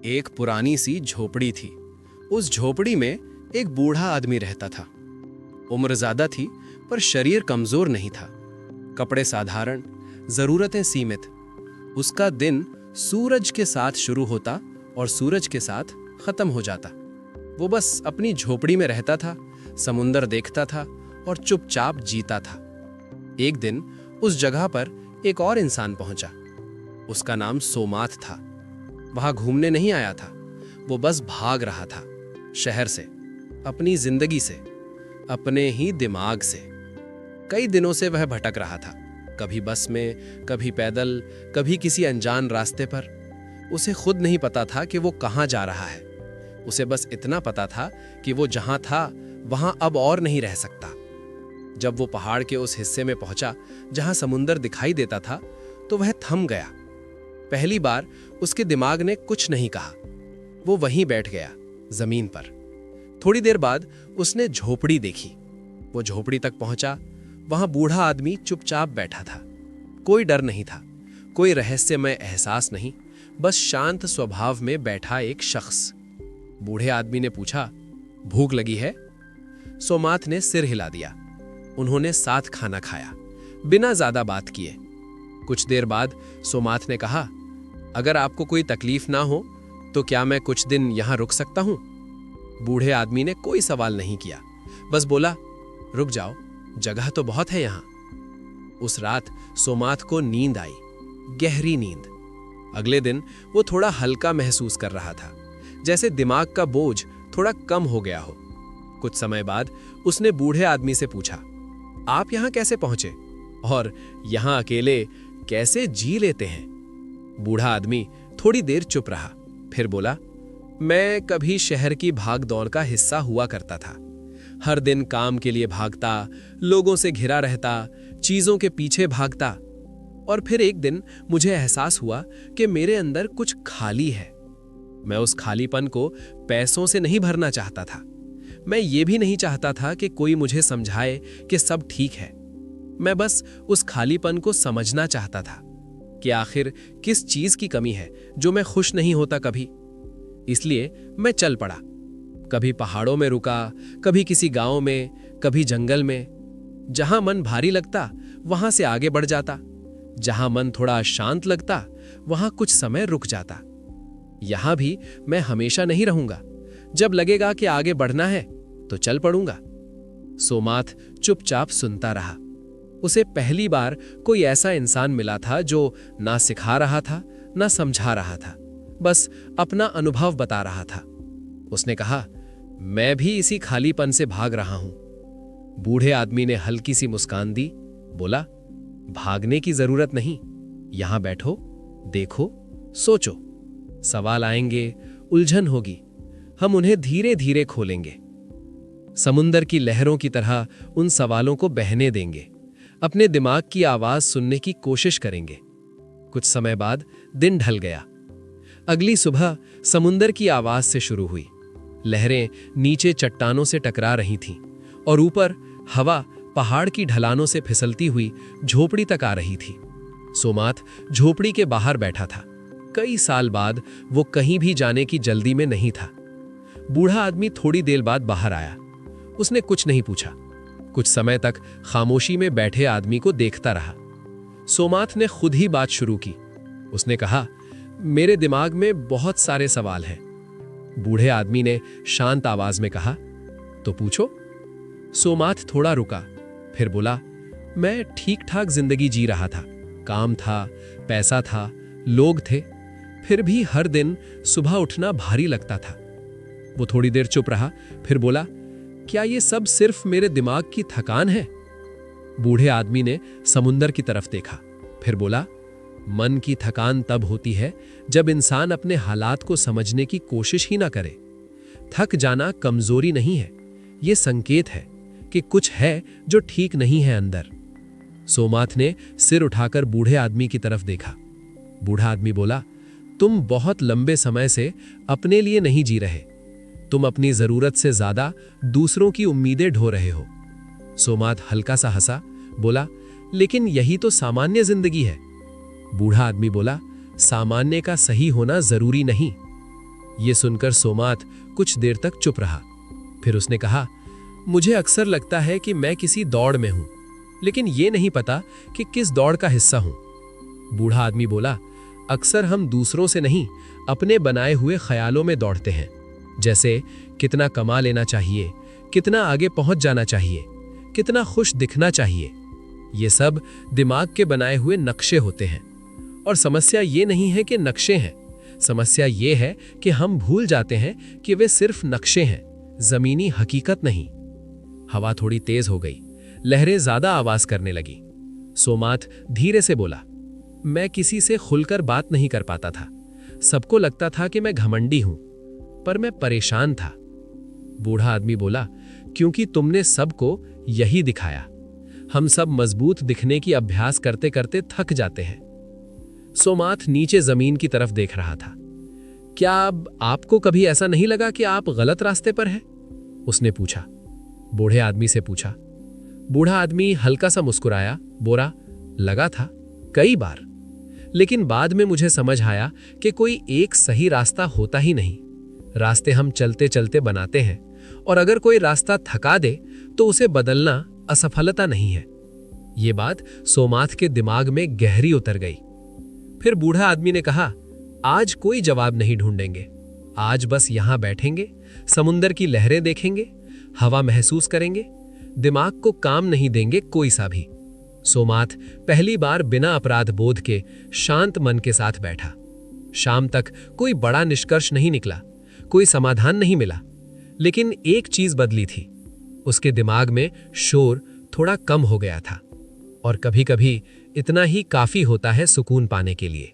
एक पुरानी सी झोपड़ी थी। उस झोपड़ी में एक बूढ़ा आदमी रहता था। उम्र ज्यादा थी पर शरीर कमजोर नहीं था। कपड़े साधारण, जरूरतें सीमित। उसका दिन सूरज के साथ शुरू होता और सूरज के साथ खत्म हो जाता। वो बस अपनी झोपड़ी में रहता था, समुंदर देखता था और चुपचाप जीता था। एक दिन उस जगह पर एक और इंसान पहुंचा। उसका नाम सोमाथ था। वहां घूमने नहीं आया था, वो बस भाग रहा था शहर से, अपनी जिंदगी से, अपने ही दिमाग से। कई दिनों से वह भटक रहा था, कभी बस में, कभी पैदल, कभी किसी अनजान रास्ते पर। उसे खुद नहीं पता था कि वो कहां जा रहा है। उसे बस इतना पता था कि वो जहां था वहां अब और नहीं रह सकता। जब वो पहाड़ के उस हिस्से में पहुंचा जहां समुंदर दिखाई देता था तो वह थम गया। पहली बार उसके दिमाग ने कुछ नहीं कहा। वो वहीं बैठ गया, जमीन पर। थोड़ी देर बाद उसने झोपड़ी देखी। वो झोपड़ी तक पहुंचा। वहां बूढ़ा आदमी चुपचाप बैठा था। कोई डर नहीं था, कोई रहस्यमय एहसास नहीं, बस शांत स्वभाव में बैठा एक शख्स। बूढ़े आदमी ने पूछा, भूख लगी है? सोमाथ ने सिर हिला दिया। उन्होंने साथ खाना खाया, बिना ज्यादा बात किए। कुछ देर बाद सोमाथ ने कहा, अगर आपको कोई तकलीफ ना हो तो क्या मैं कुछ दिन यहां रुक सकता हूं? बूढ़े आदमी ने कोई सवाल नहीं किया, बस बोला, रुक जाओ, जगह तो बहुत है यहां। उस रात सोमाथ को नींद आई, गहरी नींद। अगले दिन वो थोड़ा हल्का महसूस कर रहा था, जैसे दिमाग का बोझ थोड़ा कम हो गया हो। कुछ समय बाद उसने बूढ़े आदमी से पूछा, आप यहां कैसे पहुंचे और यहां अकेले कैसे जी लेते हैं? बूढ़ा आदमी थोड़ी देर चुप रहा, फिर बोला, मैं कभी शहर की भाग दौड़ का हिस्सा हुआ करता था। हर दिन काम के लिए भागता, लोगों से घिरा रहता, चीजों के पीछे भागता। और फिर एक दिन मुझे एहसास हुआ कि मेरे अंदर कुछ खाली है। मैं उस खालीपन को पैसों से नहीं भरना चाहता था। मैं ये भी नहीं चाहता था कि कोई मुझे समझाए कि सब ठीक है। मैं बस उस खालीपन को समझना चाहता था कि आखिर किस चीज की कमी है जो मैं खुश नहीं होता कभी। इसलिए मैं चल पड़ा। कभी पहाड़ों में रुका, कभी किसी गांव में, कभी जंगल में। जहां मन भारी लगता वहां से आगे बढ़ जाता। जहां मन थोड़ा शांत लगता वहां कुछ समय रुक जाता। यहां भी मैं हमेशा नहीं रहूंगा। जब लगेगा कि आगे बढ़ना है तो चल पड़ूंगा। सोमाथ चुपचाप सुनता रहा। उसे पहली बार कोई ऐसा इंसान मिला था जो ना सिखा रहा था, ना समझा रहा था, बस अपना अनुभव बता रहा था। उसने कहा, मैं भी इसी खालीपन से भाग रहा हूं। बूढ़े आदमी ने हल्की सी मुस्कान दी, बोला, भागने की जरूरत नहीं, यहां बैठो, देखो, सोचो। सवाल आएंगे, उलझन होगी, हम उन्हें धीरे धीरे खोलेंगे। समुंदर की लहरों की तरह उन सवालों को बहने देंगे। अपने दिमाग की आवाज सुनने की कोशिश करेंगे। कुछ समय बाद दिन ढल गया। अगली सुबह समुंदर की आवाज से शुरू हुई। लहरें नीचे चट्टानों से टकरा रही थीं और ऊपर हवा पहाड़ की ढलानों से फिसलती हुई झोपड़ी तक आ रही थी। सोमाथ झोपड़ी के बाहर बैठा था। कई साल बाद वो कहीं भी जाने की जल्दी में नहीं था। बूढ़ा आदमी थोड़ी देर बाद बाहर आया। उसने कुछ नहीं पूछा। कुछ समय तक खामोशी में बैठे आदमी को देखता रहा। सोमाथ ने खुद ही बात शुरू की। उसने कहा, मेरे दिमाग में बहुत सारे सवाल हैं। बूढ़े आदमी ने शांत आवाज में कहा, तो पूछो। सोमाथ थोड़ा रुका, फिर बोला, मैं ठीक ठाक जिंदगी जी रहा था। काम था, पैसा था, लोग थे, फिर भी हर दिन सुबह उठना भारी लगता था। वो थोड़ी देर चुप रहा, फिर बोला, क्या ये सब सिर्फ मेरे दिमाग की थकान है? बूढ़े आदमी ने समुंदर की तरफ देखा, फिर बोला, मन की थकान तब होती है जब इंसान अपने हालात को समझने की कोशिश ही ना करे। थक जाना कमजोरी नहीं है, ये संकेत है कि कुछ है जो ठीक नहीं है अंदर। सोमाथ ने सिर उठाकर बूढ़े आदमी की तरफ देखा। बूढ़ा आदमी बोला, तुम बहुत लंबे समय से अपने लिए नहीं जी रहे। तुम अपनी जरूरत से ज्यादा दूसरों की उम्मीदें ढो रहे हो। सोमाथ हल्का सा हंसा, बोला, लेकिन यही तो सामान्य जिंदगी है। बूढ़ा आदमी बोला, सामान्य का सही होना जरूरी नहीं। ये सुनकर सोमाथ कुछ देर तक चुप रहा। फिर उसने कहा, मुझे अक्सर लगता है कि मैं किसी दौड़ में हूं, लेकिन ये नहीं पता कि किस दौड़ का हिस्सा हूं। बूढ़ा आदमी बोला, अक्सर हम दूसरों से नहीं, अपने बनाए हुए ख्यालों में दौड़ते हैं। जैसे कितना कमा लेना चाहिए, कितना आगे पहुंच जाना चाहिए, कितना खुश दिखना चाहिए। ये सब दिमाग के बनाए हुए नक्शे होते हैं। और समस्या ये नहीं है कि नक्शे हैं, समस्या ये है कि हम भूल जाते हैं कि वे सिर्फ नक्शे हैं, जमीनी हकीकत नहीं। हवा थोड़ी तेज हो गई, लहरें ज्यादा आवाज करने लगी। सोमाथ धीरे से बोला, मैं किसी से खुलकर बात नहीं कर पाता था। सबको लगता था कि मैं घमंडी हूं, पर मैं परेशान था। बूढ़ा आदमी बोला, क्योंकि तुमने सबको यही दिखाया। हम सब मजबूत दिखने की अभ्यास करते करते थक जाते हैं। सोमाथ नीचे जमीन की तरफ देख रहा था। क्या अब आपको कभी ऐसा नहीं लगा कि आप गलत रास्ते पर हैं? उसने पूछा। बूढ़े आदमी से पूछा। बूढ़ा आदमी हल्का सा मुस्कुराया, बोला, लगा था कई बार, लेकिन बाद में मुझे समझ आया कि कोई एक सही रास्ता होता ही नहीं। रास्ते हम चलते चलते बनाते हैं, और अगर कोई रास्ता थका दे तो उसे बदलना असफलता नहीं है। यह बात सोमाथ के दिमाग में गहरी उतर गई। फिर बूढ़ा आदमी ने कहा, आज कोई जवाब नहीं ढूंढेंगे। आज बस यहां बैठेंगे, समुंदर की लहरें देखेंगे, हवा महसूस करेंगे, दिमाग को काम नहीं देंगे कोई सा भी। सोमाथ पहली बार बिना अपराध बोध के शांत मन के साथ बैठा। शाम तक कोई बड़ा निष्कर्ष नहीं निकला, कोई समाधान नहीं मिला, लेकिन एक चीज बदली थी। उसके दिमाग में शोर थोड़ा कम हो गया था, और कभी-कभी इतना ही काफी होता है सुकून पाने के लिए।